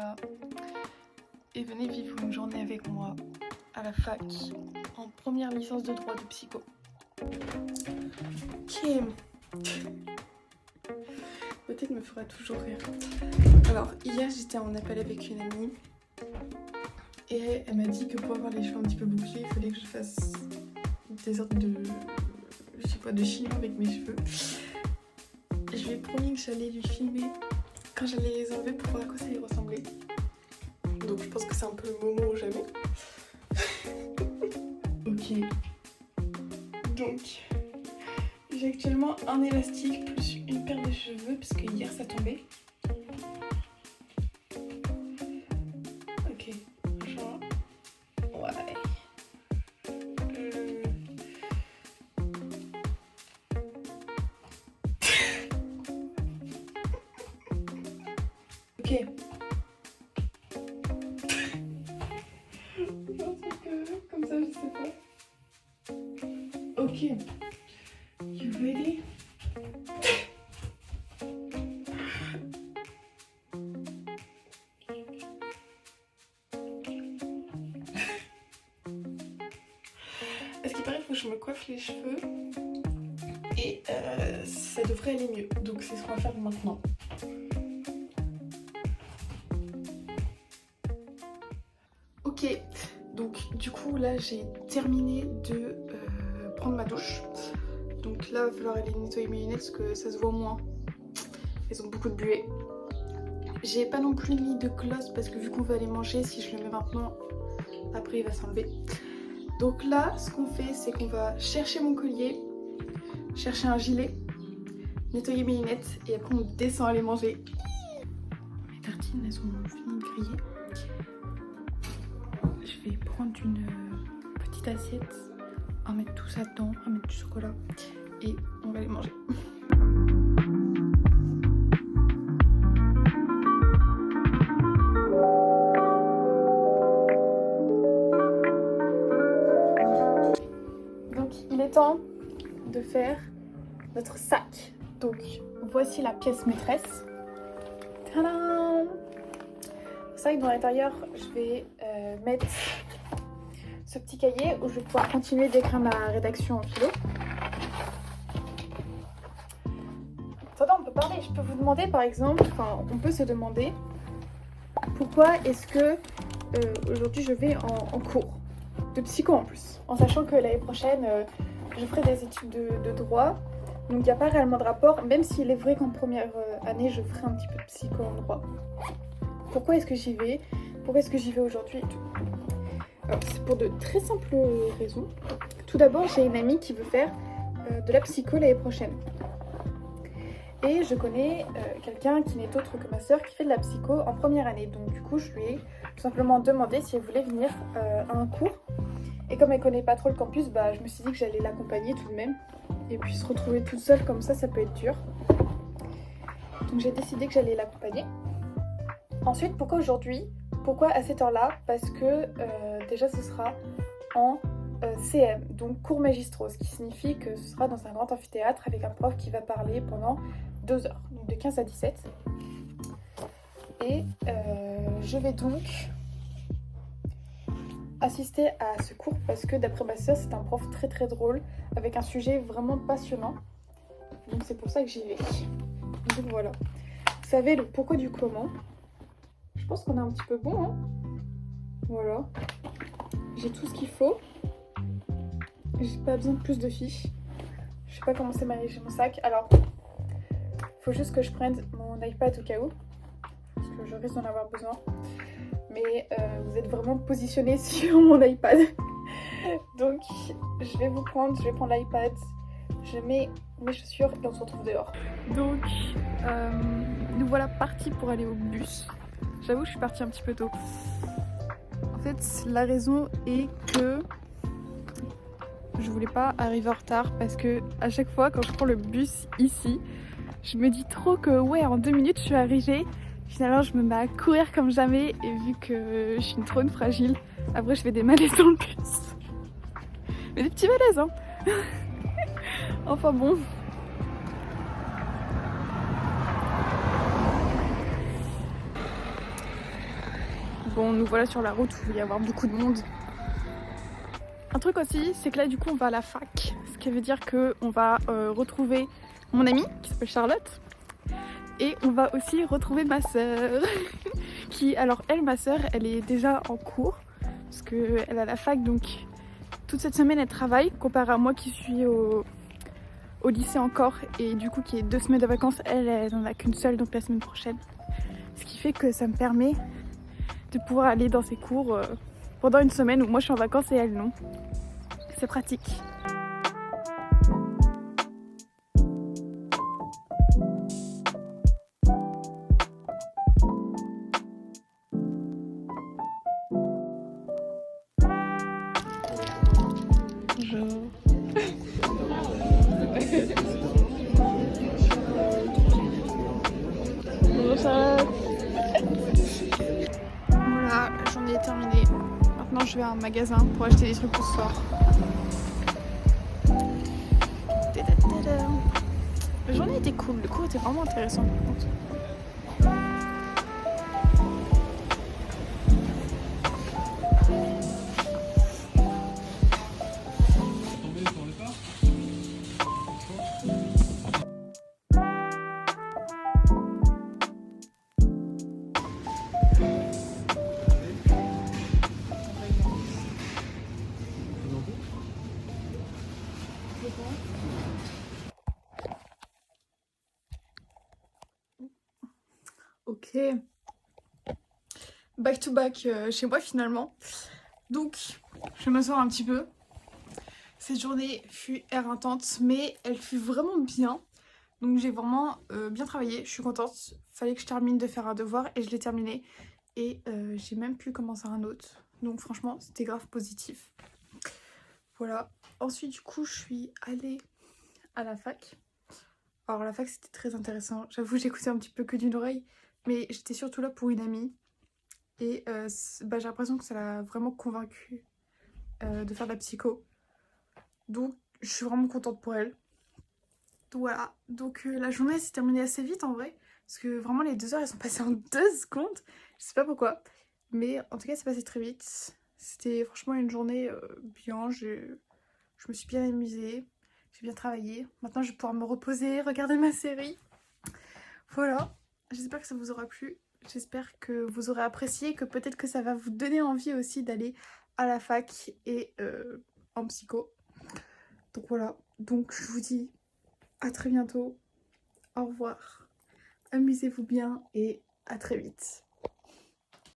là et venez vivre une journée avec moi à la fac en première licence de droit de psycho. Kim, peut-être me fera toujours rire. Alors hier j'étais en appel avec une amie et elle m'a dit que pour avoir les cheveux un petit peu bouclés, il fallait que je fasse des sortes de, je sais pas, de chignon avec mes cheveux. Je lui ai promis que j'allais lui filmer quand j'allais les enlever pour voir à quoi ça allait ressembler. Donc je pense que c'est un peu le moment ou jamais. Ok. Donc j'ai actuellement un élastique plus une paire de cheveux parce que hier ça tombait. Ok. Genre. Ouais. Ok. Comme ça, je sais pas. Ok. You ready? À ce qui paraît, il faut que je me coiffe les cheveux. Et ça devrait aller mieux. Donc c'est ce qu'on va faire maintenant. Ok, donc du coup là j'ai terminé de prendre ma douche. Donc là il va falloir aller nettoyer mes lunettes parce que ça se voit moins. Elles ont beaucoup de buée. J'ai pas non plus mis de gloss parce que vu qu'on va aller manger, si je le mets maintenant, après il va s'enlever. Donc là ce qu'on fait c'est qu'on va chercher mon collier, chercher un gilet, nettoyer mes lunettes et après on descend aller manger. Mes tartines elles ont fini de griller. Je vais prendre une petite assiette, on va mettre tout ça dedans, on va mettre du chocolat et on va les manger. Donc il est temps de faire notre sac. Donc voici la pièce maîtresse. Tadam! Sac dans l'intérieur, je vais mettre ce petit cahier où je vais pouvoir continuer d'écrire ma rédaction en philo. Attendez, on peut parler. Je peux vous demander par exemple, enfin on peut se demander pourquoi est-ce que aujourd'hui je vais en cours de psycho en plus, en sachant que l'année prochaine je ferai des études de droit. Donc il n'y a pas réellement de rapport, même s'il est vrai qu'en première année je ferai un petit peu de psycho en droit. Pourquoi est-ce que j'y vais? Pourquoi est-ce que j'y vais aujourd'hui et tout? Alors c'est pour de très simples raisons. Tout d'abord j'ai une amie qui veut faire de la psycho l'année prochaine. Et je connais quelqu'un qui n'est autre que ma soeur qui fait de la psycho en première année. Donc du coup je lui ai tout simplement demandé si elle voulait venir à un cours. Et comme elle connaît pas trop le campus, bah, je me suis dit que j'allais l'accompagner tout de même. Et puis se retrouver toute seule comme ça peut être dur. Donc j'ai décidé que j'allais l'accompagner. Ensuite, pourquoi aujourd'hui? Pourquoi à cette heure-là? Parce que déjà ce sera en CM, donc cours magistraux, ce qui signifie que ce sera dans un grand amphithéâtre avec un prof qui va parler pendant 2 heures, donc de 15 à 17. Et je vais donc assister à ce cours parce que d'après ma soeur, c'est un prof très très drôle avec un sujet vraiment passionnant. Donc c'est pour ça que j'y vais. Donc voilà. Vous savez le pourquoi du comment. Je pense qu'on est un petit peu bon, hein. Voilà. J'ai tout ce qu'il faut. J'ai pas besoin de plus de fiches. Je sais pas comment c'est managé mon sac. Alors, faut juste que je prenne mon iPad au cas où. Parce que je risque d'en avoir besoin. Mais vous êtes vraiment positionnés sur mon iPad. Donc, je vais prendre l'iPad. Je mets mes chaussures et on se retrouve dehors. Donc, nous voilà partis pour aller au bus. J'avoue, je suis partie un petit peu tôt. En fait, la raison est que je voulais pas arriver en retard parce que à chaque fois quand je prends le bus ici, je me dis trop que ouais, en 2 minutes je suis arrivée. Finalement, je me mets à courir comme jamais et vu que je suis une trop fragile, après je fais des malaises dans le bus. Mais des petits malaises, hein. Enfin bon. Bon, nous voilà sur la route où il va y avoir beaucoup de monde. Un truc aussi, c'est que là du coup on va à la fac, ce qui veut dire qu'on va retrouver mon amie qui s'appelle Charlotte et on va aussi retrouver ma sœur qui, alors elle, ma sœur, elle est déjà en cours parce qu'elle a la fac, donc toute cette semaine elle travaille comparé à moi qui suis au lycée encore et du coup qui est 2 semaines de vacances, elle n'en a qu'une seule, donc la semaine prochaine. Ce qui fait que ça me permet de pouvoir aller dans ses cours pendant une semaine où moi je suis en vacances et elle non. C'est pratique. Bonjour. Bonjour Charlotte. Voilà, la journée est terminée. Maintenant je vais à un magasin pour acheter des trucs pour ce soir. La journée était cool, le cours était vraiment intéressant par contre. Ok, back to back chez moi finalement. Donc, je vais m'asseoir un petit peu. Cette journée fut intense, mais elle fut vraiment bien. Donc j'ai vraiment bien travaillé, je suis contente. Fallait que je termine de faire un devoir et je l'ai terminé. Et j'ai même pu commencer un autre. Donc franchement, c'était grave positif. Voilà. Ensuite, du coup, je suis allée à la fac. Alors la fac, c'était très intéressant. J'avoue, j'écoutais un petit peu que d'une oreille. Mais j'étais surtout là pour une amie. Et bah, j'ai l'impression que ça l'a vraiment convaincue de faire de la psycho. Donc je suis vraiment contente pour elle. Donc voilà, donc la journée s'est terminée assez vite en vrai, parce que vraiment les 2 heures elles sont passées en 2 secondes, je sais pas pourquoi, mais en tout cas c'est passé très vite. C'était franchement une journée bien, je me suis bien amusée, j'ai bien travaillé. Maintenant je vais pouvoir me reposer, regarder ma série. Voilà, j'espère que ça vous aura plu, j'espère que vous aurez apprécié, que peut-être que ça va vous donner envie aussi d'aller à la fac et en psycho. Donc voilà, donc je vous dis à très bientôt. Au revoir. Amusez-vous bien et à très vite.